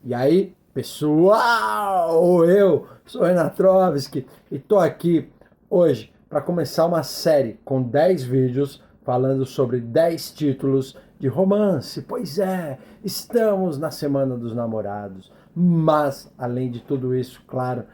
E aí, pessoal, eu sou o Renatrovski e tô aqui hoje para começar uma série com 10 vídeos falando sobre 10 títulos de romance. Pois é, estamos na Semana dos Namorados, mas além de tudo isso, claro,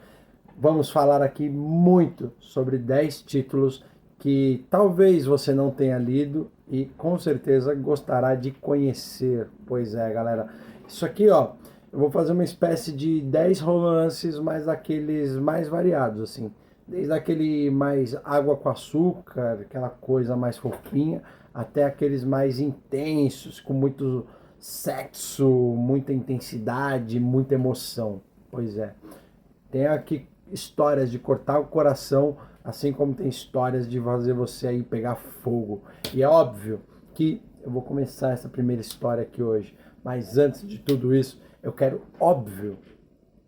vamos falar aqui muito sobre 10 títulos que talvez você não tenha lido e com certeza gostará de conhecer. Pois é, galera. Isso aqui, ó, eu vou fazer uma espécie de 10 romances, mas aqueles mais variados, assim. Desde aquele mais água com açúcar, aquela coisa mais fofinha, até aqueles mais intensos, com muito sexo, muita intensidade, muita emoção. Pois é. Tem aqui histórias de cortar o coração, assim como tem histórias de fazer você aí pegar fogo. E é óbvio que eu vou começar essa primeira história aqui hoje. Mas antes de tudo isso, eu quero, óbvio,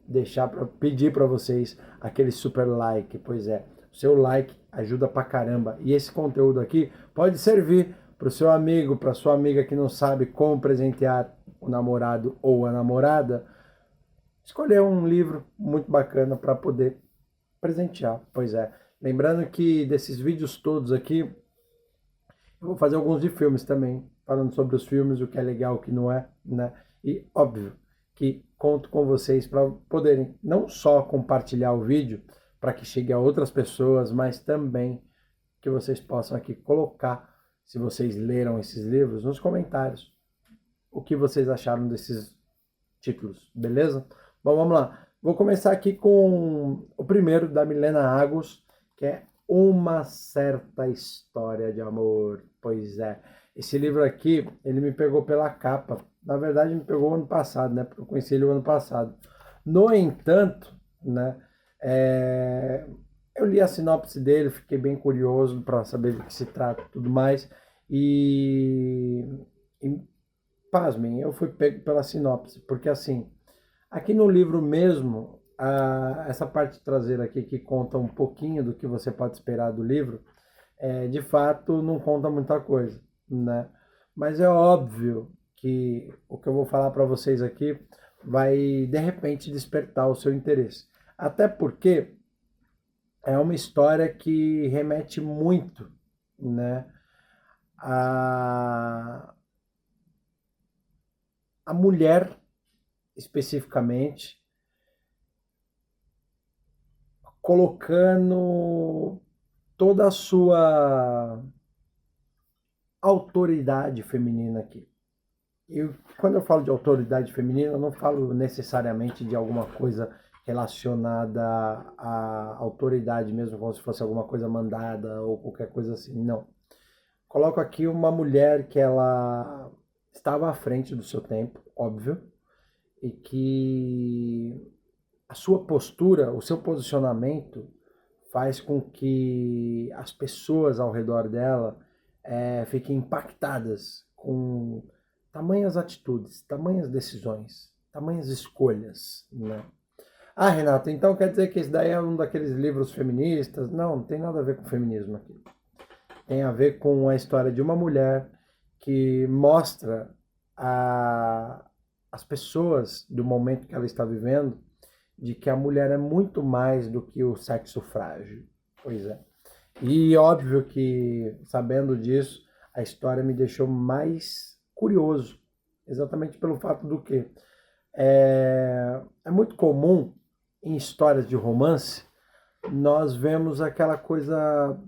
deixar para pedir para vocês aquele super like. Pois é, o seu like ajuda pra caramba. E esse conteúdo aqui pode servir para o seu amigo, para sua amiga que não sabe como presentear o namorado ou a namorada, escolher um livro muito bacana para poder presentear. Pois é. Lembrando que desses vídeos todos aqui, eu vou fazer alguns de filmes também, falando sobre os filmes, o que é legal, o que não é, né? E óbvio que conto com vocês para poderem não só compartilhar o vídeo para que chegue a outras pessoas, mas também que vocês possam aqui colocar, se vocês leram esses livros, nos comentários, o que vocês acharam desses títulos, beleza? Bom, vamos lá. Vou começar aqui com o primeiro, da Milena Agos, que é Uma Certa História de Amor. Pois é. Esse livro aqui, ele me pegou pela capa. Na verdade, me pegou ano passado, né? Porque eu conheci ele o ano passado. No entanto, né? Eu li a sinopse dele, fiquei bem curioso para saber do que se trata e tudo mais. E pasmem, eu fui pego pela sinopse, porque assim, aqui no livro mesmo, essa parte traseira aqui que conta um pouquinho do que você pode esperar do livro, de fato não conta muita coisa, né? Mas é óbvio que o que eu vou falar para vocês aqui vai de repente despertar o seu interesse. Até porque é uma história que remete muito, né, a, a mulher especificamente, colocando toda a sua autoridade feminina aqui. E quando eu falo de autoridade feminina, eu não falo necessariamente de alguma coisa relacionada à autoridade mesmo, como se fosse alguma coisa mandada ou qualquer coisa assim. Não. Coloco aqui uma mulher que ela estava à frente do seu tempo, óbvio, e que a sua postura, o seu posicionamento faz com que as pessoas ao redor dela fiquem impactadas com tamanhas atitudes, tamanhas decisões, tamanhas escolhas, né? Ah, Renato, então quer dizer que esse daí é um daqueles livros feministas? Não, não tem nada a ver com feminismo aqui. Tem a ver com a história de uma mulher que mostra a, as pessoas do momento que ela está vivendo de que a mulher é muito mais do que o sexo frágil. Pois é. E óbvio que, sabendo disso, a história me deixou mais curioso, exatamente pelo fato do que é muito comum em histórias de romance nós vemos aquela coisa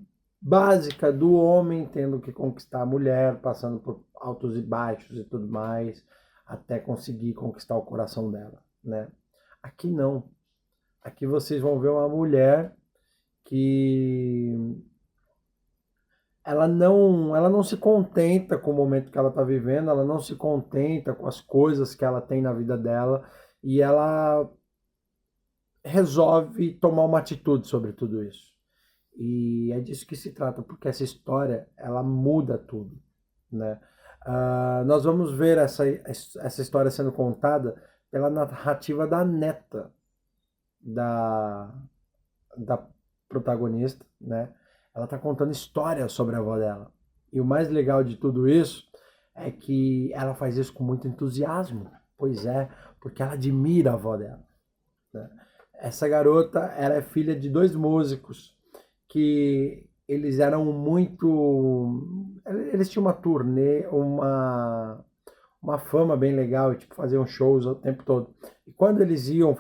básica do homem tendo que conquistar a mulher, passando por altos e baixos e tudo mais, até conseguir conquistar o coração dela, né? Aqui não. Aqui vocês vão ver uma mulher que ela não se contenta com o momento que ela está vivendo, ela não se contenta com as coisas que ela tem na vida dela e ela resolve tomar uma atitude sobre tudo isso. E é disso que se trata, porque essa história ela muda tudo, né? Nós vamos ver essa história sendo contada pela narrativa da neta da, da protagonista, né? Ela está contando histórias sobre a avó dela. E o mais legal de tudo isso é que ela faz isso com muito entusiasmo. Pois é, porque ela admira a avó dela, né? Essa garota, ela é filha de dois músicos que eles eram muito... Eles tinham uma turnê, uma fama bem legal, tipo, faziam shows o tempo todo. E quando eles iam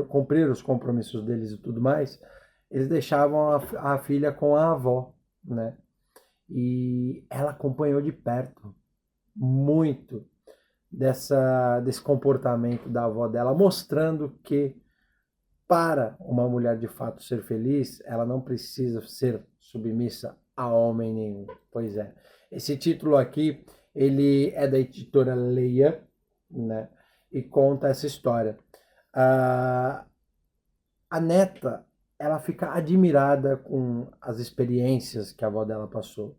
cumprir os compromissos deles e tudo mais, eles deixavam a filha com a avó, né? E ela acompanhou de perto muito desse comportamento da avó dela, mostrando que para uma mulher de fato ser feliz, ela não precisa ser submissa a homem nenhum. Pois é. Esse título aqui, ele é da editora Leia, né? E conta essa história. A neta, ela fica admirada com as experiências que a avó dela passou.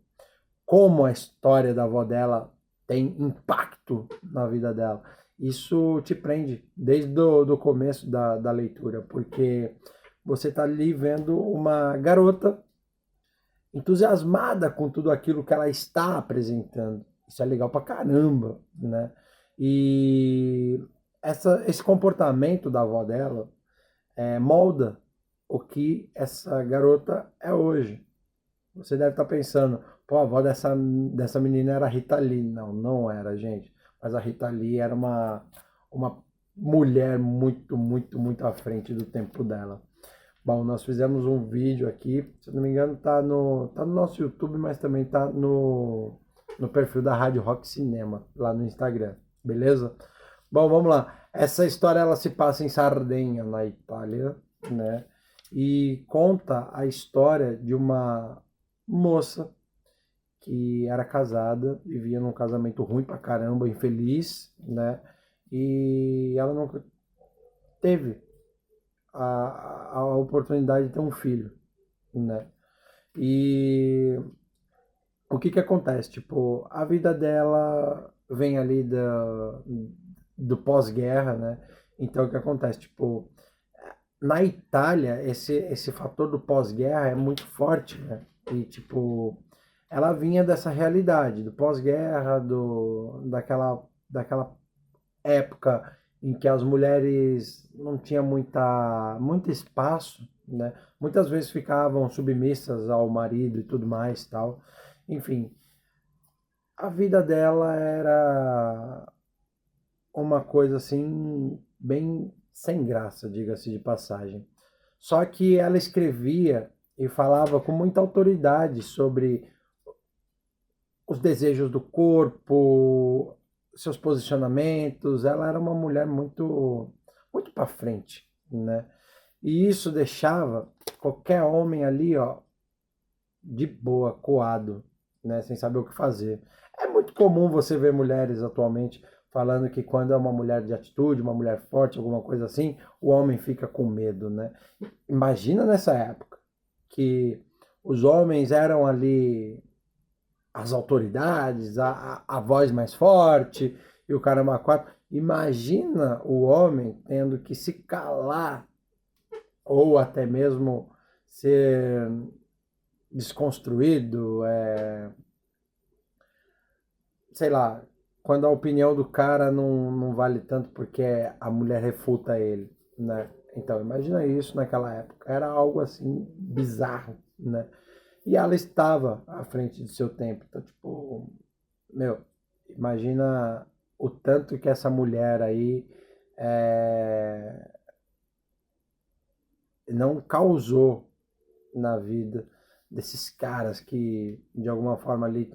Como a história da avó dela tem impacto na vida dela. Isso te prende desde do começo da leitura, porque você está ali vendo uma garota entusiasmada com tudo aquilo que ela está apresentando. Isso é legal pra caramba, né? E esse comportamento da avó dela molda o que essa garota é hoje. Você deve estar pensando, pô, a avó dessa menina era a Rita Lee. Não, não era, gente. Mas a Rita Lee era uma mulher muito, muito, muito à frente do tempo dela. Bom, nós fizemos um vídeo aqui, se não me engano, tá no nosso YouTube, mas também tá no perfil da Rádio Rock Cinema, lá no Instagram, beleza? Bom, vamos lá. Essa história ela se passa em Sardenha, na Itália, né? E conta a história de uma moça que era casada, vivia num casamento ruim pra caramba, infeliz, né? E ela nunca teve a oportunidade de ter um filho, né? E o que que acontece? Tipo, a vida dela vem ali do pós-guerra, né? Então o que acontece? Tipo, na Itália, esse fator do pós-guerra é muito forte, né? E, tipo, ela vinha dessa realidade, do pós-guerra, daquela época em que as mulheres não tinham muito espaço, né? Muitas vezes ficavam submissas ao marido e tudo mais, tal. Enfim, a vida dela era uma coisa assim bem sem graça, diga-se de passagem. Só que ela escrevia e falava com muita autoridade sobre os desejos do corpo, seus posicionamentos. Ela era uma mulher muito muito para frente, né? E isso deixava qualquer homem ali, ó, de boa, coado, né, sem saber o que fazer. É muito comum você ver mulheres atualmente falando que quando é uma mulher de atitude, uma mulher forte, alguma coisa assim, o homem fica com medo, né? Imagina nessa época que os homens eram ali as autoridades, a voz mais forte e o caramba quatro. Imagina o homem tendo que se calar ou até mesmo ser desconstruído, sei lá, quando a opinião do cara não vale tanto porque a mulher refuta ele, né? Então, imagina isso naquela época. Era algo assim bizarro, né? E ela estava à frente do seu tempo. Então, tipo, meu, imagina o tanto que essa mulher aí não causou na vida desses caras que, de alguma forma ali,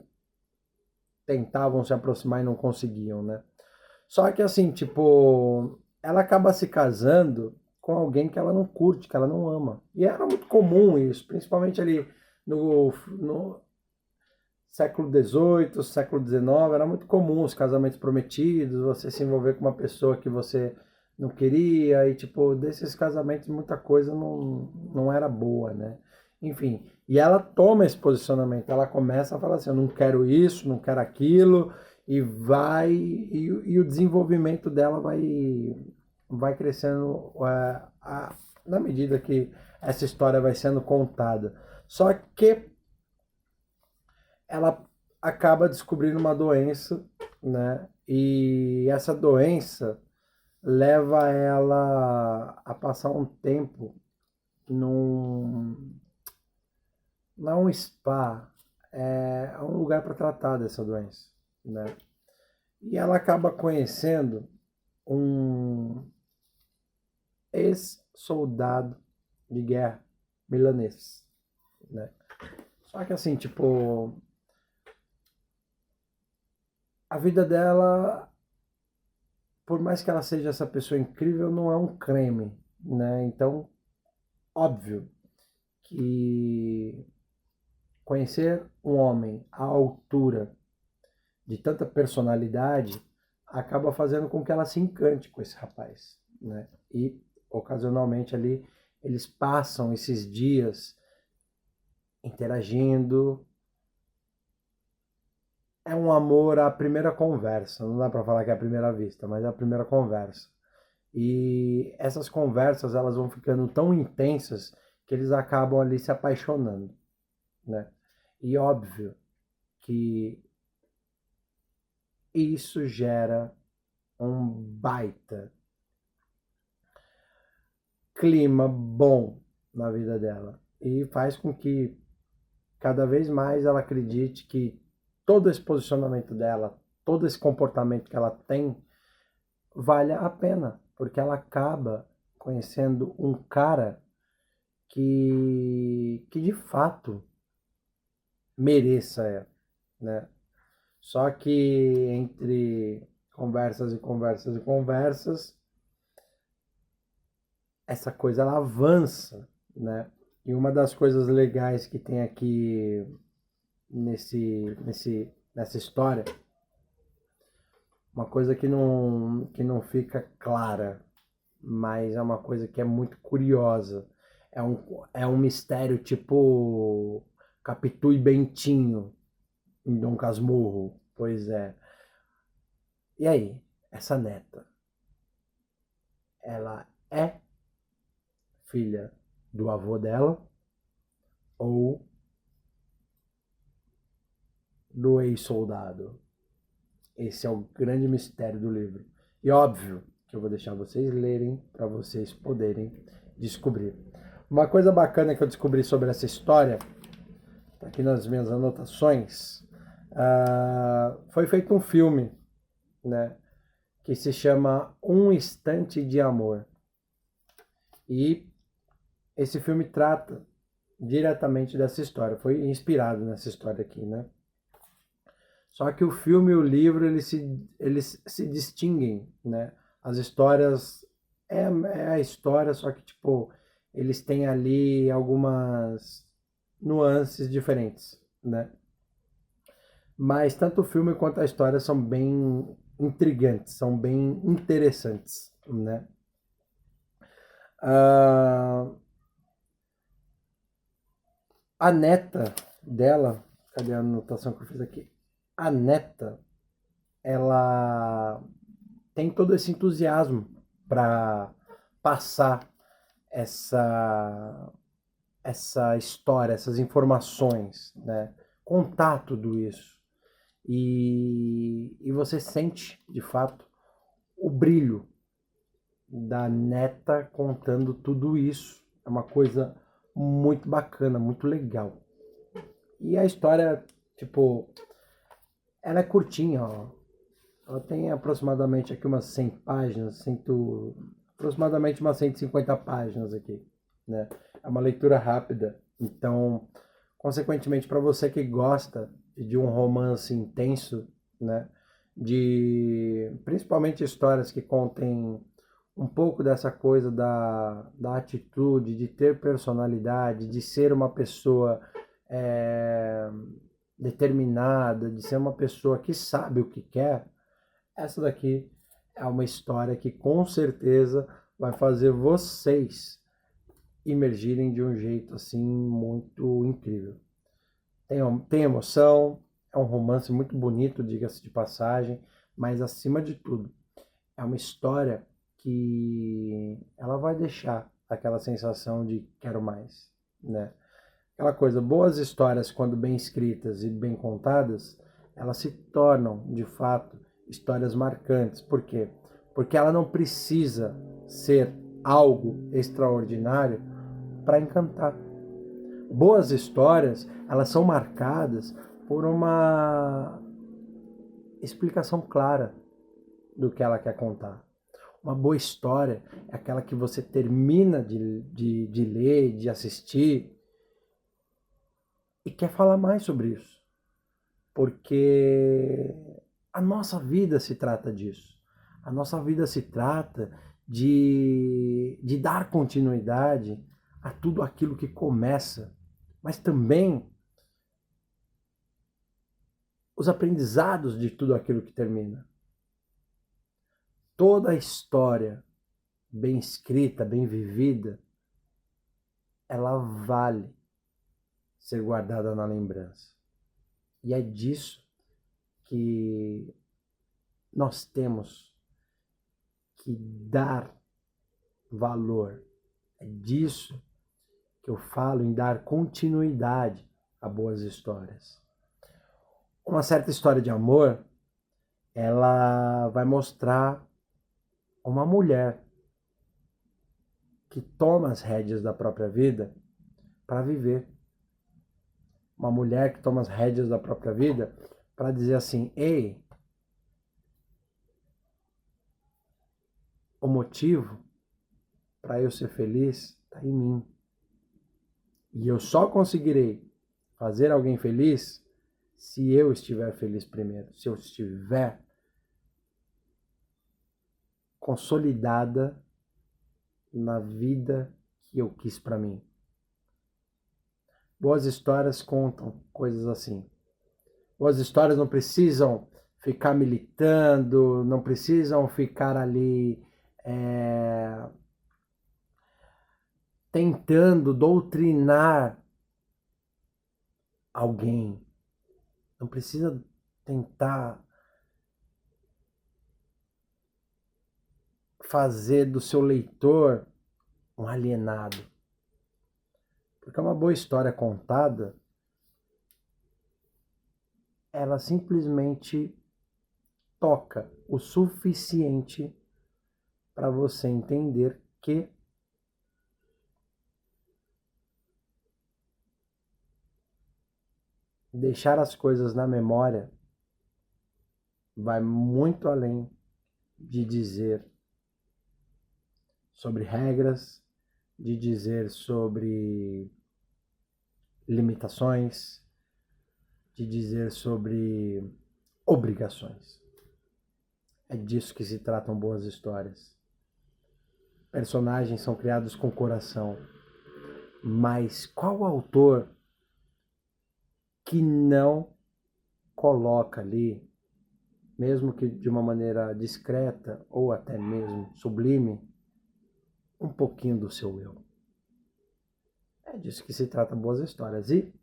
tentavam se aproximar e não conseguiam, né? Só que assim, tipo, ela acaba se casando com alguém que ela não curte, que ela não ama. E era muito comum isso, principalmente ali no século XVIII, século XIX, era muito comum os casamentos prometidos, você se envolver com uma pessoa que você não queria, e tipo, desses casamentos muita coisa não era boa, né? Enfim, e ela toma esse posicionamento, ela começa a falar assim, eu não quero isso, não quero aquilo, e o desenvolvimento dela vai crescendo na medida que essa história vai sendo contada. Só que ela acaba descobrindo uma doença, né? E essa doença leva ela a passar um tempo num, não é um spa, é um lugar para tratar dessa doença, né? E ela acaba conhecendo um ex-soldado de guerra milanês, né? Só que assim, tipo, a vida dela, por mais que ela seja essa pessoa incrível, não é um creme, né? Então, óbvio que conhecer um homem à altura de tanta personalidade acaba fazendo com que ela se encante com esse rapaz, né? E ocasionalmente ali eles passam esses dias interagindo. É um amor à primeira conversa, não dá para falar que é a primeira vista, mas é a primeira conversa. E essas conversas elas vão ficando tão intensas que eles acabam ali se apaixonando, né? E óbvio que isso gera um baita clima bom na vida dela e faz com que cada vez mais ela acredite que todo esse posicionamento dela, todo esse comportamento que ela tem, vale a pena, porque ela acaba conhecendo um cara que de fato mereça ela, né? Só que entre conversas e conversas e conversas, essa coisa ela avança, né? E uma das coisas legais que tem aqui nessa história, uma coisa que não fica clara, mas é uma coisa que é muito curiosa. É um mistério tipo Capitu e Bentinho em Dom Casmurro. Pois é. E aí, essa neta, ela é filha do avô dela ou do ex-soldado? Esse é o grande mistério do livro. E óbvio que eu vou deixar vocês lerem para vocês poderem descobrir. Uma coisa bacana que eu descobri sobre essa história, tá aqui nas minhas anotações, foi feito um filme, né, que se chama Um Instante de Amor. E esse filme trata diretamente dessa história, foi inspirado nessa história aqui, né? Só que o filme e o livro eles se distinguem, né? As histórias é a história, só que tipo eles têm ali algumas nuances diferentes, né? Mas tanto o filme quanto a história são bem intrigantes, são bem interessantes, né? Ah, a neta dela, cadê a anotação que eu fiz aqui? A neta, ela tem todo esse entusiasmo para passar essa essa história, essas informações, né? Contar tudo isso. E você sente, de fato, o brilho da neta contando tudo isso. É uma coisa muito bacana, muito legal. E a história, tipo, ela é curtinha, ó. Ela tem aproximadamente aqui umas 100 páginas, aproximadamente umas 150 páginas aqui, né? É uma leitura rápida, então, consequentemente, para você que gosta de um romance intenso, né? De principalmente histórias que contem um pouco dessa coisa da atitude, de ter personalidade, de ser uma pessoa é, determinada, de ser uma pessoa que sabe o que quer, essa daqui é uma história que com certeza vai fazer vocês imergirem de um jeito assim muito incrível. Tem emoção, é um romance muito bonito, diga-se de passagem, mas acima de tudo, é uma história que ela vai deixar aquela sensação de quero mais, né? Aquela coisa, boas histórias quando bem escritas e bem contadas, elas se tornam, de fato, histórias marcantes. Por quê? porque ela não precisa ser algo extraordinário para encantar. Boas histórias, elas são marcadas por uma explicação clara do que ela quer contar. Uma boa história é aquela que você termina de ler, de assistir e quer falar mais sobre isso. Porque a nossa vida se trata disso. A nossa vida se trata de dar continuidade a tudo aquilo que começa, mas também os aprendizados de tudo aquilo que termina. Toda a história bem escrita, bem vivida, ela vale ser guardada na lembrança. E é disso que nós temos que dar valor. É disso que eu falo em dar continuidade a boas histórias. Uma certa história de amor, ela vai mostrar uma mulher que toma as rédeas da própria vida para viver. Uma mulher que toma as rédeas da própria vida para dizer assim: ei, o motivo para eu ser feliz está em mim. E eu só conseguirei fazer alguém feliz se eu estiver feliz primeiro, se eu estiver consolidada na vida que eu quis para mim. Boas histórias contam coisas assim. Boas histórias não precisam ficar militando, não precisam ficar ali tentando doutrinar alguém. Não precisa tentar fazer do seu leitor um alienado. Porque uma boa história contada, ela simplesmente toca o suficiente para você entender que deixar as coisas na memória vai muito além de dizer sobre regras, de dizer sobre limitações, de dizer sobre obrigações. É disso que se tratam boas histórias. Personagens são criados com coração, mas qual autor que não coloca ali, mesmo que de uma maneira discreta ou até mesmo sublime, um pouquinho do seu eu? É disso que se trata boas histórias. E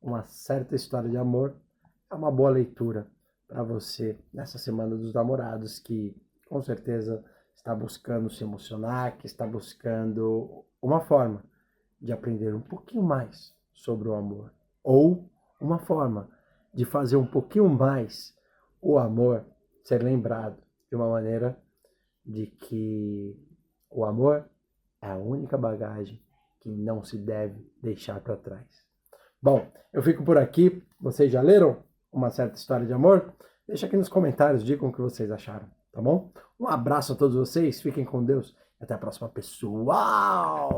uma certa história de amor é uma boa leitura para você nessa Semana dos Namorados, que com certeza está buscando se emocionar, que está buscando uma forma de aprender um pouquinho mais sobre o amor, ou uma forma de fazer um pouquinho mais o amor ser lembrado de uma maneira de que o amor é a única bagagem que não se deve deixar para trás. Bom, eu fico por aqui. Vocês já leram Uma Certa História de Amor? Deixa aqui nos comentários, digam o que vocês acharam, tá bom? Um abraço a todos vocês, fiquem com Deus e até a próxima, pessoal!